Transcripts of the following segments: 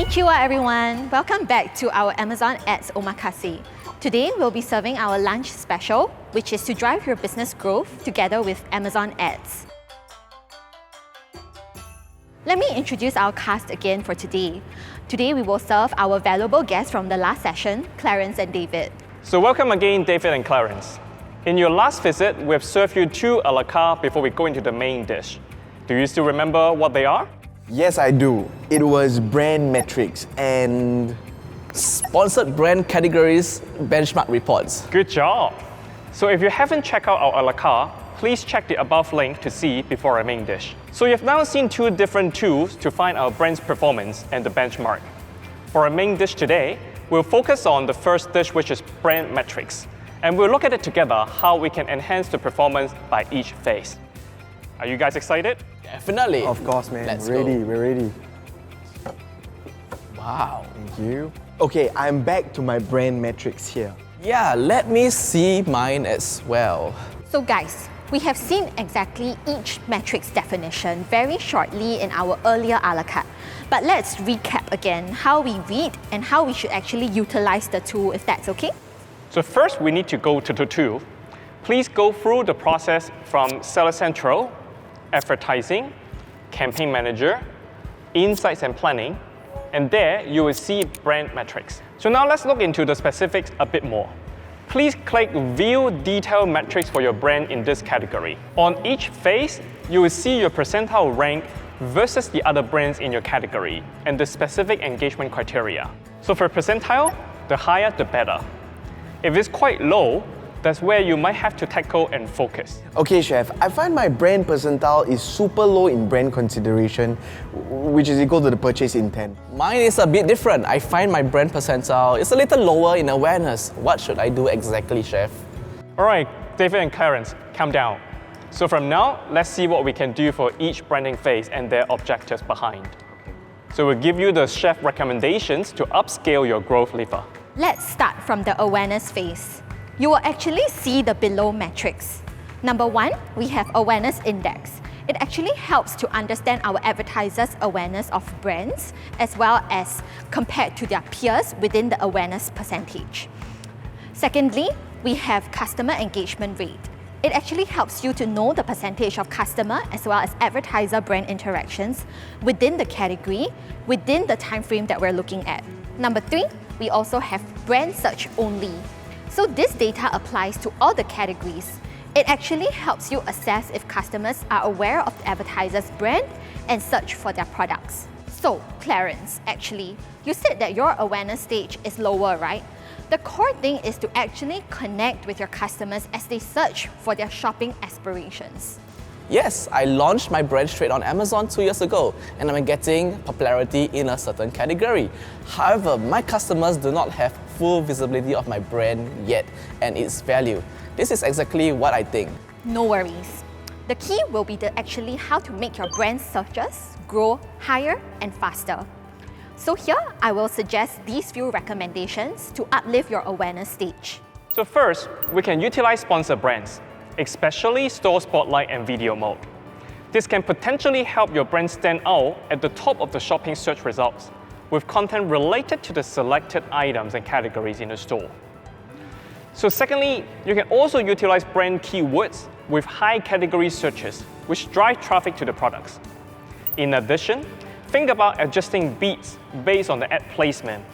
Konnichiwa everyone! Welcome back to our Amazon Ads Omakase. Today we'll be serving our lunch special, which is to drive your business growth together with Amazon Ads. Let me introduce our cast again for today. Today we will serve our valuable guests from the last session, Clarence and David. So welcome again, David and Clarence. In your last visit, we have served you 2 a la carte before we go into the main dish. Do you still remember what they are? Yes, I do. It was brand metrics and sponsored brand categories benchmark reports. Good job. So if you haven't checked out our a la carte, please check the above link to see before our main dish. So you've now seen 2 different tools to find our brand's performance and the benchmark. For our main dish today, we'll focus on the first dish, which is brand metrics. And we'll look at it together, how we can enhance the performance by each phase. Are you guys excited? Definitely. of course, man. Let's Ready, go. we're ready. Wow. Thank you. Okay, I'm back to my brand metrics here. Yeah, let me see mine as well. So guys, we have seen exactly each metrics definition very shortly in our earlier a la carte. But let's recap again how we read and how we should actually utilize the tool, if that's okay. So first, we need to go to the tool. Please go through the process from Seller Central, Advertising, Campaign Manager, Insights and Planning, and there you will see brand metrics. So now let's look into the specifics a bit more. Please click View Detailed Metrics for your brand in this category. On each phase, you will see your percentile rank versus the other brands in your category and the specific engagement criteria. So for percentile, the higher the better. If it's quite low, that's where you might have to tackle and focus. Okay, Chef, I find my brand percentile is super low in brand consideration, which is equal to the purchase intent. Mine is a bit different. I find my brand percentile is a little lower in awareness. What should I do exactly, Chef? All right, David and Clarence, calm down. So from now, let's see what we can do for each branding phase and their objectives behind. So we'll give you the chef recommendations to upscale your growth lever. Let's start from the awareness phase. You will actually see the below metrics. Number 1, we have awareness index. It actually helps to understand our advertisers' awareness of brands as well as compared to their peers within the awareness percentage. Secondly, we have customer engagement rate. It actually helps you to know the percentage of customer as well as advertiser brand interactions within the category, within the time frame that we're looking at. Number 3, we also have brand search only. So this data applies to all the categories. It actually helps you assess if customers are aware of the advertiser's brand and search for their products. So, Clarence, actually, you said that your awareness stage is lower, right? The core thing is to actually connect with your customers as they search for their shopping aspirations. Yes, I launched my brand straight on Amazon 2 years ago, and I'm getting popularity in a certain category. However, my customers do not have full visibility of my brand yet and its value. This is exactly what I think. No worries. The key will be actually how to make your brand searches grow higher and faster. So here, I will suggest these few recommendations to uplift your awareness stage. So first, we can utilize sponsored brands, especially store spotlight and video mode. This can potentially help your brand stand out at the top of the shopping search results with content related to the selected items and categories in the store. So secondly, you can also utilize brand keywords with high category searches, which drive traffic to the products. In addition, think about adjusting beats based on the ad placement.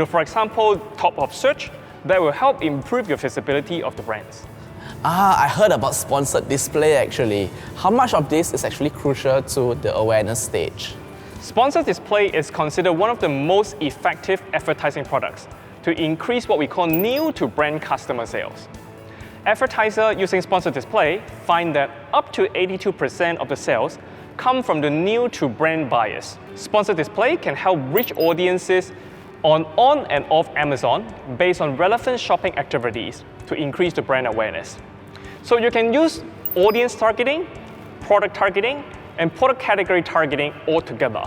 For example, top of search, that will help improve your visibility of the brands. I heard about sponsored display actually. How much of this is actually crucial to the awareness stage? Sponsored display is considered one of the most effective advertising products to increase what we call new to brand customer sales. Advertisers using sponsored display find that up to 82% of the sales come from the new to brand buyers. Sponsored display can help reach audiences on and off Amazon based on relevant shopping activities to increase the brand awareness. So you can use audience targeting, product targeting, and product category targeting all together.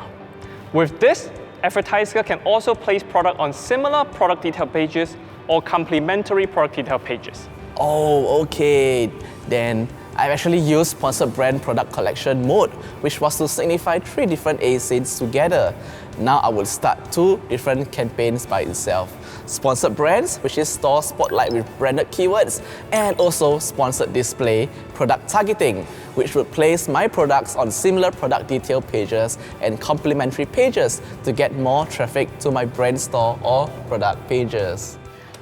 With this, advertisers can also place product on similar product detail pages or complementary product detail pages. Oh, okay. Then I've actually used sponsored brand product collection mode, which was to signify 3 different ASINs together. Now I will start 2 different campaigns by itself. Sponsored brands, which is store spotlight with branded keywords, and also sponsored display, product targeting, which would place my products on similar product detail pages and complementary pages to get more traffic to my brand store or product pages.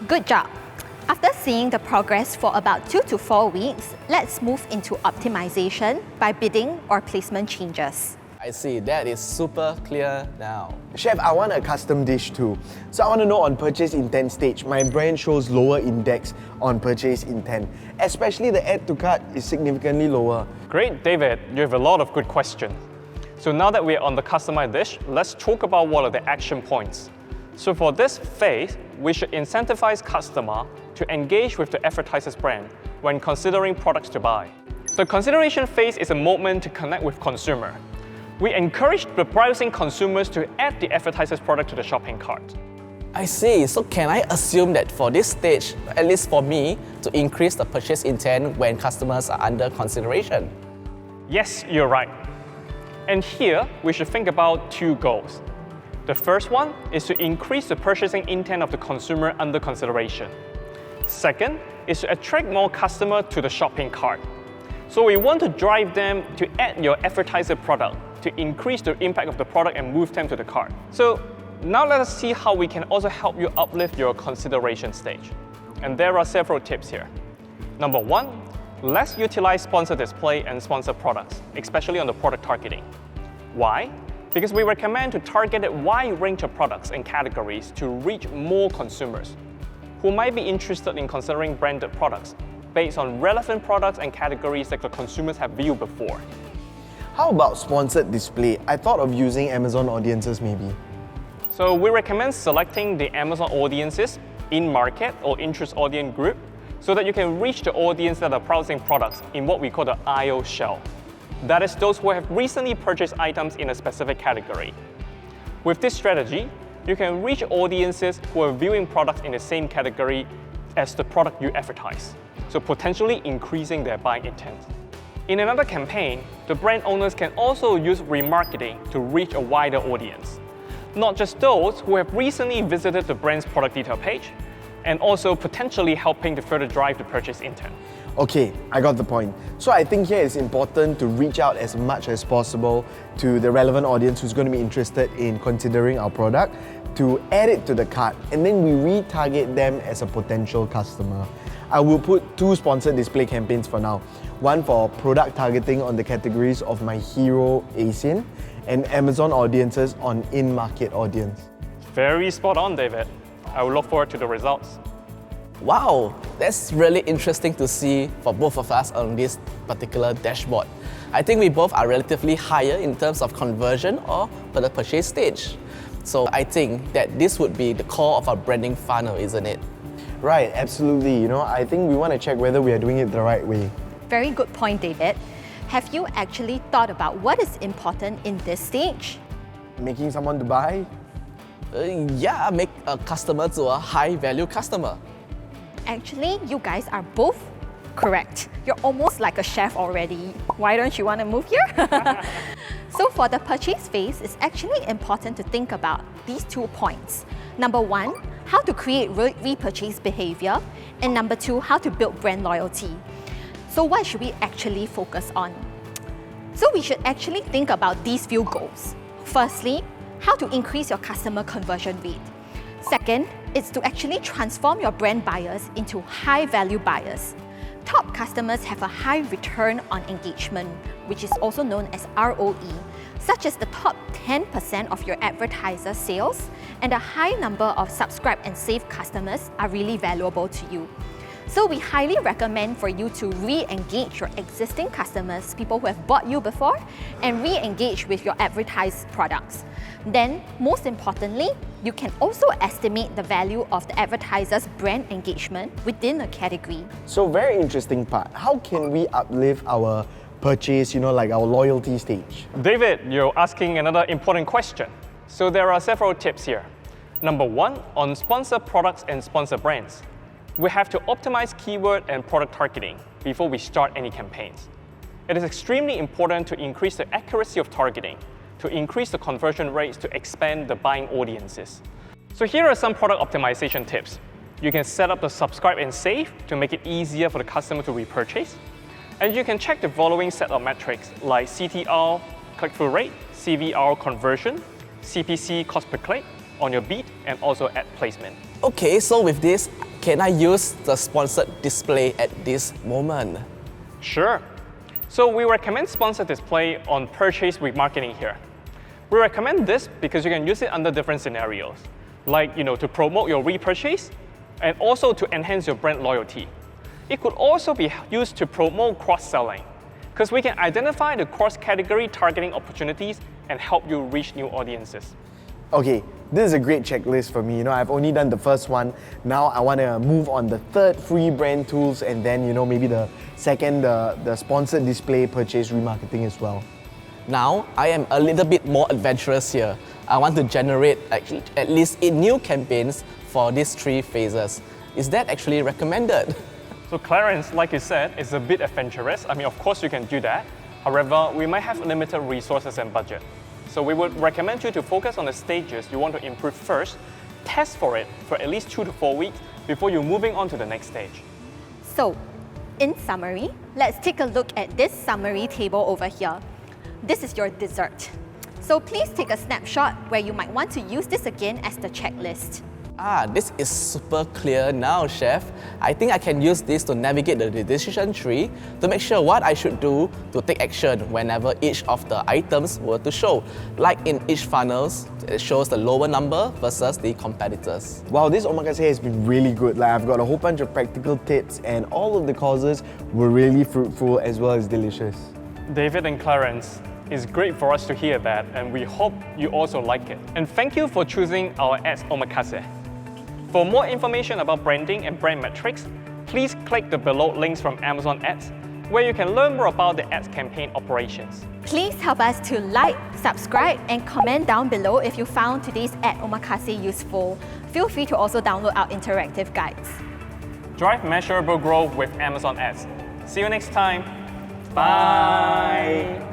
Good job! After seeing the progress for about 2 to 4 weeks, let's move into optimization by bidding or placement changes. I see, that is super clear now. Chef, I want a custom dish too. So I want to know on purchase intent stage, my brand shows lower index on purchase intent. Especially the add to cart is significantly lower. Great, David. You have a lot of good questions. So now that we're on the customized dish, let's talk about what are the action points. So for this phase, we should incentivize customer to engage with the advertiser's brand when considering products to buy. The consideration phase is a moment to connect with consumer. We encourage the browsing consumers to add the advertiser's product to the shopping cart. I see, so can I assume that for this stage, at least for me, to increase the purchase intent when customers are under consideration? Yes, you're right. And here, we should think about 2 goals. The first one is to increase the purchasing intent of the consumer under consideration. Second is to attract more customers to the shopping cart. So we want to drive them to add your advertiser product to increase the impact of the product and move them to the cart. So now let us see how we can also help you uplift your consideration stage. And there are several tips here. Number 1, let's utilize sponsored display and sponsored products, especially on the product targeting. Why? Because we recommend to target a wide range of products and categories to reach more consumers who might be interested in considering branded products based on relevant products and categories that the consumers have viewed before. How about sponsored display? I thought of using Amazon audiences maybe. So we recommend selecting the Amazon audiences in market or interest audience group so that you can reach the audience that are browsing products in what we call the IO shell. That is those who have recently purchased items in a specific category. With this strategy, you can reach audiences who are viewing products in the same category as the product you advertise, so potentially increasing their buying intent. In another campaign, the brand owners can also use remarketing to reach a wider audience, not just those who have recently visited the brand's product detail page, and also potentially helping to further drive the purchase intent. Okay, I got the point. So I think here it's important to reach out as much as possible to the relevant audience who's going to be interested in considering our product, to add it to the cart, and then we retarget them as a potential customer. I will put 2 sponsored display campaigns for now. One for product targeting on the categories of my hero ASIN and Amazon audiences on in-market audience. Very spot on, David. I will look forward to the results. Wow, that's really interesting to see for both of us on this particular dashboard. I think we both are relatively higher in terms of conversion or for the purchase stage. So I think that this would be the core of our branding funnel, isn't it? Right, absolutely. I think we want to check whether we are doing it the right way. Very good point, David. Have you actually thought about what is important in this stage? Making someone to buy? Yeah, make a customer to a high-value customer. Actually, you guys are both correct. You're almost like a chef already. Why don't you want to move here? So for the purchase phase, it's actually important to think about these 2 points. Number 1, how to create repurchase behavior, and number 2, how to build brand loyalty. So what should we actually focus on? So we should actually think about these few goals. Firstly, how to increase your customer conversion rate. Second, it's to actually transform your brand buyers into high-value buyers. Top customers have a high return on engagement, which is also known as ROE, such as the top 10% of your advertiser sales, and a high number of subscribe and save customers are really valuable to you. So we highly recommend for you to re-engage your existing customers, people who have bought you before, and re-engage with your advertised products. Then, most importantly, you can also estimate the value of the advertiser's brand engagement within a category. So very interesting part. How can we uplift our purchase, like our loyalty stage? David, you're asking another important question. So there are several tips here. Number 1, on sponsored products and sponsored brands. We have to optimize keyword and product targeting before we start any campaigns. It is extremely important to increase the accuracy of targeting, to increase the conversion rates, to expand the buying audiences. So here are some product optimization tips. You can set up the subscribe and save to make it easier for the customer to repurchase. And you can check the following set of metrics like CTR, click-through rate, CVR conversion, CPC cost per click on your beat, and also ad placement. Okay, so with this, can I use the sponsored display at this moment? Sure. So we recommend sponsored display on purchase remarketing here. We recommend this because you can use it under different scenarios, like to promote your repurchase and also to enhance your brand loyalty. It could also be used to promote cross-selling because we can identify the cross-category targeting opportunities and help you reach new audiences. Okay, this is a great checklist for me. I've only done the first one. Now I want to move on the third free brand tools and then, maybe the second, the sponsored display purchase remarketing as well. Now, I am a little bit more adventurous here. I want to generate at least 8 new campaigns for these 3 phases. Is that actually recommended? So Clarence, like you said, is a bit adventurous. Of course you can do that. However, we might have limited resources and budget. So we would recommend you to focus on the stages you want to improve first, test for it for at least 2 to 4 weeks before you're moving on to the next stage. So, in summary, let's take a look at this summary table over here. This is your dessert. So please take a snapshot where you might want to use this again as the checklist. This is super clear now, Chef. I think I can use this to navigate the decision tree to make sure what I should do to take action whenever each of the items were to show. Like in each funnels, it shows the lower number versus the competitors. Wow, this omakase has been really good. I've got a whole bunch of practical tips and all of the causes were really fruitful as well as delicious. David and Clarence, it's great for us to hear that, and we hope you also like it. And thank you for choosing our ads omakase. For more information about branding and brand metrics, please click the below links from Amazon Ads, where you can learn more about the ads campaign operations. Please help us to like, subscribe, and comment down below if you found today's ad omakase useful. Feel free to also download our interactive guides. Drive measurable growth with Amazon Ads. See you next time. Bye.